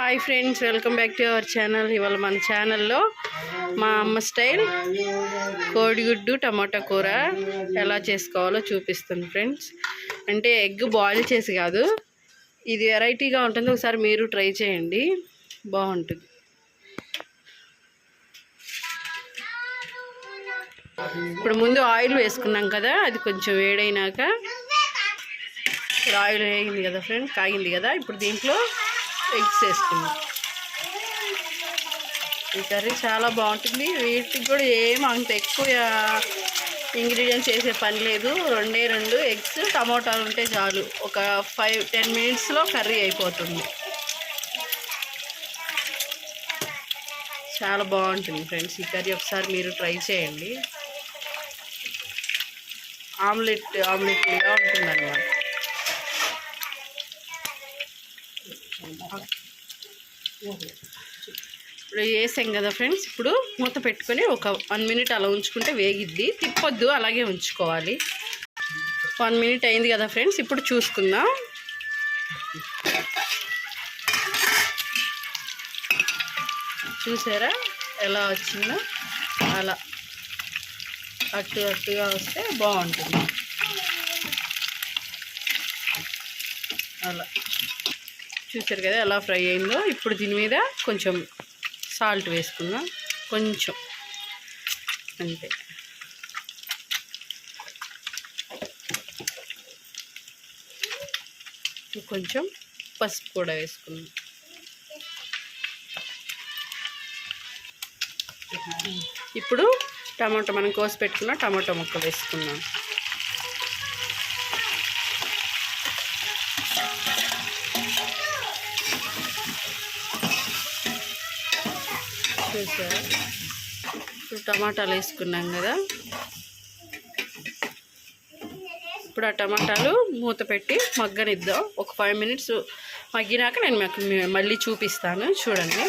Hi friends, welcome back to our channel. ఇవాళ మన ఛానల్లో మా అమ్మ స్టైల్ కోడిగుడ్డు టమాటా కూర ఎలా చేసుకోవాలో చూపిస్తుంది ఫ్రెండ్స్. అంటే ఎగ్ బాయిల్ చేసి కాదు, ఇది వెరైటీగా ఉంటుంది. ఒకసారి మీరు ట్రై చేయండి, బాగుంటుంది. ఇప్పుడు ముందు ఆయిల్ వేసుకున్నాం కదా, అది కొంచెం వేడైనాక ఆయిల్ వేగింది కదా ఫ్రెండ్స్, కాగింది కదా. ఇప్పుడు దీంట్లో ఎగ్స్ వేసుకున్నాం. ఈ కర్రీ చాలా బాగుంటుంది. వీటికి కూడా ఏం అంత ఎక్కువ ఇంగ్రీడియంట్స్ వేసే పని లేదు. రెండు ఎగ్స్, టమాటాలు ఉంటే చాలు. ఒక 5-10 మినిట్స్లో కర్రీ అయిపోతుంది. చాలా బాగుంటుంది ఫ్రెండ్స్ ఈ కర్రీ. ఒకసారి మీరు ట్రై చేయండి. ఆమ్లెట్గా ఉంటుంది అన్నమాట. ఇప్పుడు వేసాం కదా ఫ్రెండ్స్, ఇప్పుడు మూత పెట్టుకొని ఒక 1 మినిట్ అలా ఉంచుకుంటే వేగిద్ది. తిప్పొద్దు, అలాగే ఉంచుకోవాలి. 1 మినిట్ అయింది కదా ఫ్రెండ్స్, ఇప్పుడు చూసుకుందాం. చూసారా ఎలా వచ్చిందో? అలా అట్టుగా వస్తే బాగుంటుంది. అలా చూసారు కదా ఎలా ఫ్రై అయిందో. ఇప్పుడు దీని మీద కొంచెం సాల్ట్ వేసుకుందాం, కొంచెం అంతే. కొంచెం పసుపు కూడా వేసుకుందాం. ఇప్పుడు టమాటా, మనం కోసి పెట్టుకున్న టమాటా ముక్క వేసుకుందాం. చూసారా, ఇప్పుడు టమాటాలు వేసుకున్నాం కదా. ఇప్పుడు ఆ టమాటాలు మూత పెట్టి మగ్గనిద్దాం. ఒక 5 మినిట్స్ మగ్గినాక నేను మళ్ళీ చూపిస్తాను, చూడండి.